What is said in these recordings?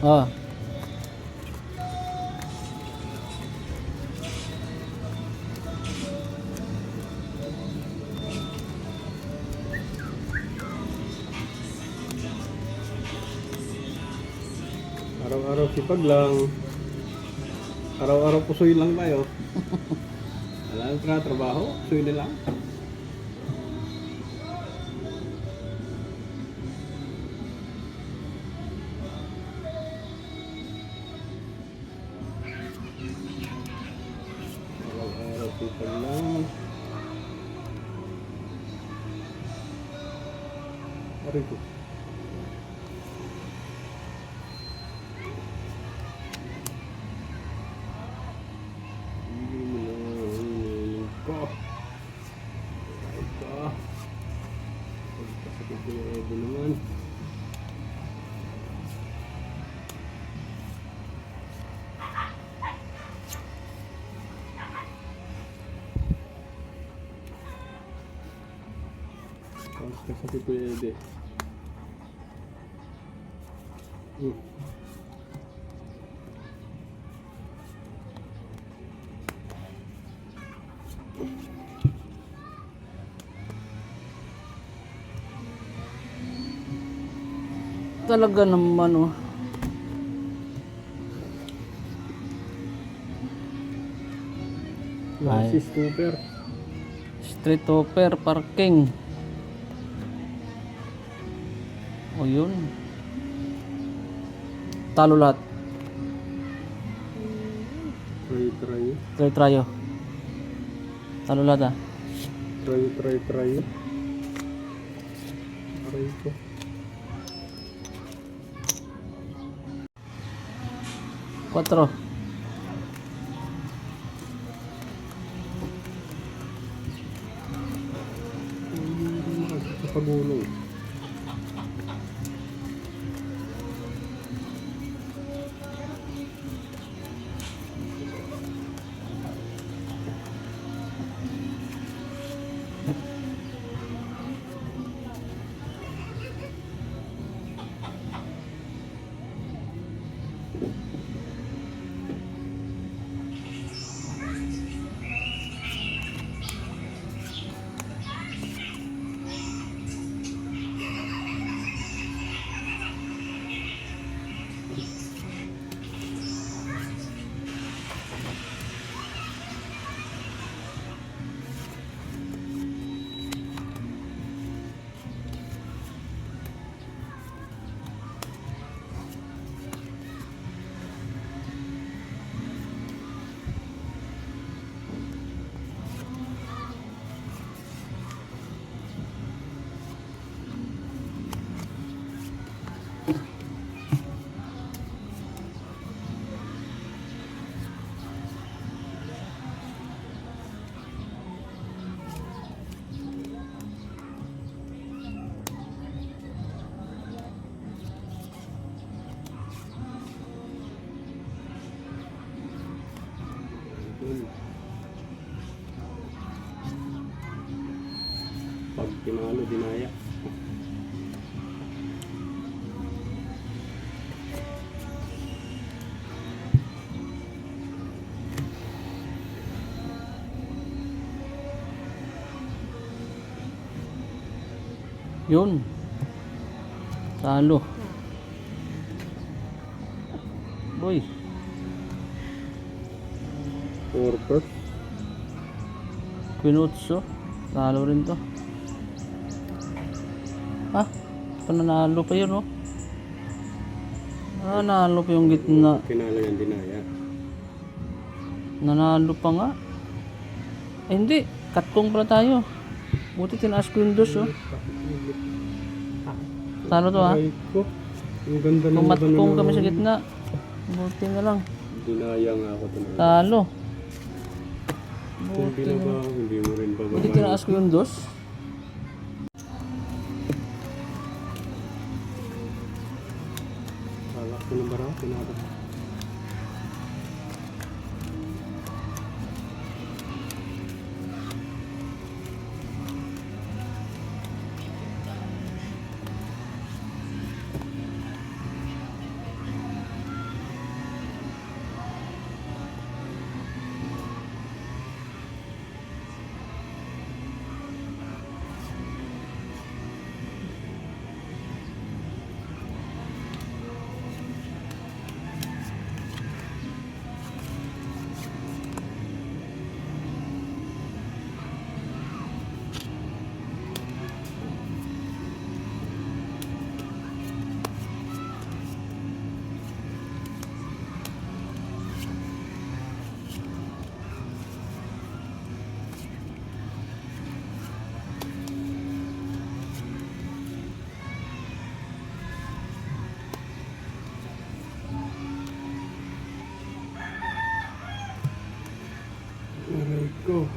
Oh. Araw-araw sipag lang. Araw-araw pusoy lang tayo. Wala nang trabaho, pusoy na lang. Araw-araw sipag lang. Aray ko. Ito naman. Kasi pwede. Talaga naman oh. Ay. Si scooper. Street hopper parking. O yun. Talo lahat. Try. Try. Talo lahat ah. Try. Aray ko. Quatro. Sa pagulong. Pag tinalo, dinaya. Yun. Talo. Boy. Purpose. Quinutso. Talo rin to. Ah, pananalo pa yun oh. Nanalo pa yung gitna. Kinala yan, dinaya. Nanalo pa nga. Eh hindi, katkong pala tayo. Buti tinaas ko yung dos oh. Talo to ha. Aray ko. Ang ganda ng Kumatkong kami sa gitna. Buti na lang. Dinaya nga ako ito. Talo. Kung Buti na binaba, lang. hindi mo rin bababa. Buti tinaas ko yung dos. Kala ko ng bara, pinabot. ko.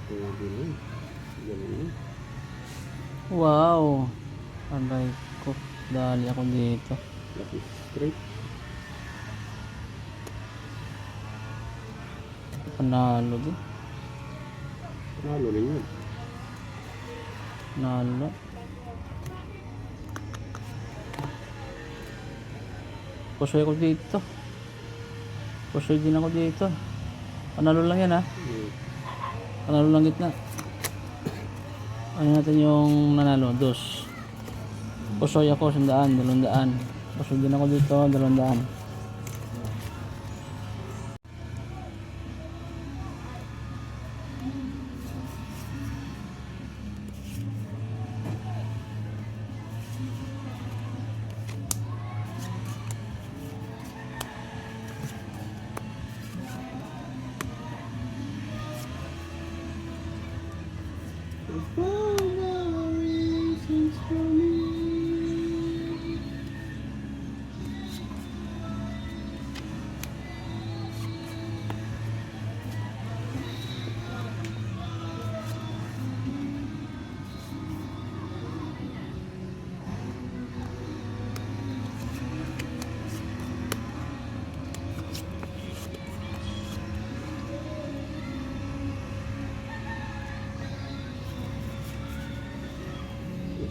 Pwede na. Ganun na. Wow. Aray ko. Dali ako dito. Lucky straight. Panalo din. Panalo rin yun. Nalo. Pusoy ko dito. Pusoy din ako dito. Panalo lang yan ha. Panalo lang gitna. Ano natin yung nanalo? Dos. Pusoy ako 100, 200. Pusoy din ako dito 200.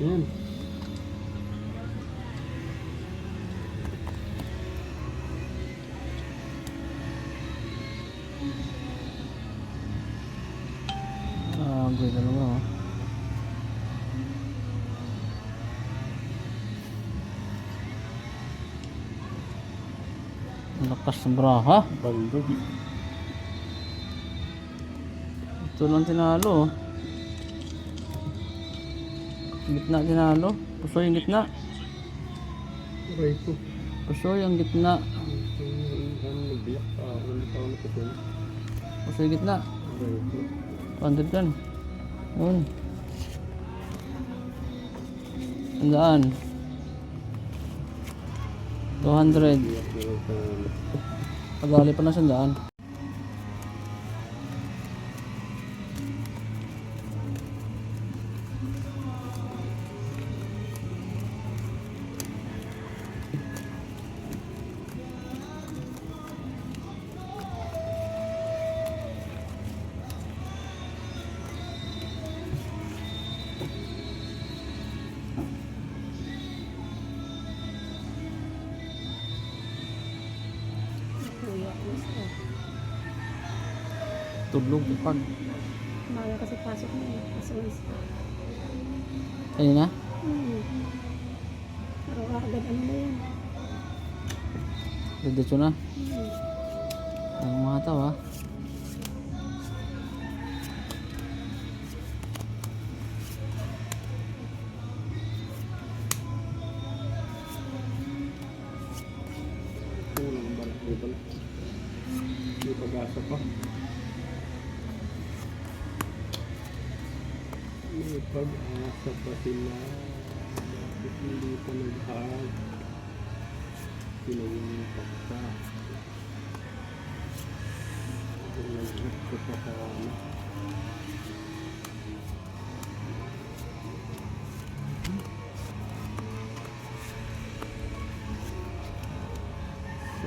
Yan. Gue talaga oh. Ang lakas ng braha. Bandog. Ito lang tinalo oh. Gitna tinalo. Pusoy yung gitna. Aray ko. Pusoy yung gitna. Nagbiyak pa. Ulit ako na kasi. Pusoy yung gitna. Aray ko. 100 yan. Yun. 100. 200. Biyak na lang sa... Pagali pa na 100. Kuya, gusto. Tulog pag. Maaga kasi pasok na eh. Kasi Ayun na. Pero agad ano na yan. Diretso na. Ang mga tao ha. Kulang ang barak dito. May pag-asa pa. May pag-asa pa sila. Bakit hindi pa nag-hag? Pinag-iipak pa. Nag-hag ko pa sa ano.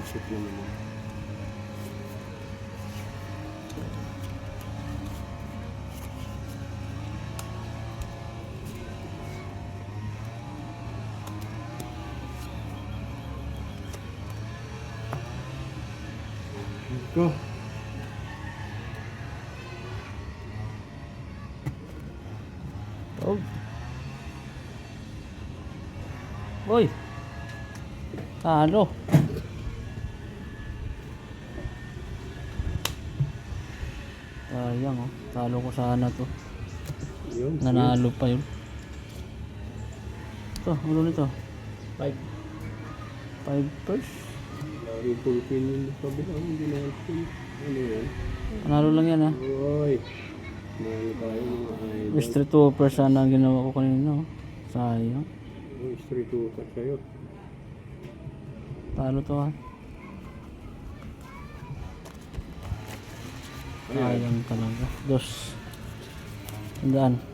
Sakit na naman. Go. Oh. Uy. Talo. Sayang oh. Talo ko sana to. Yun. Nanalo pa yun. Ito, ulo nito. 5. 5 first. Lari full pin yung kabila. Hindi na full. Ano yan? Panalo lang yan ha. Oy. Mahal tayo mga idol. Street Trooper sana ang ginawa ko kanina. Oh. Sayang. Oh, street hooker sa'yo. Talo to ha. Ano yan? Sayang talaga. Dos. Tandaan.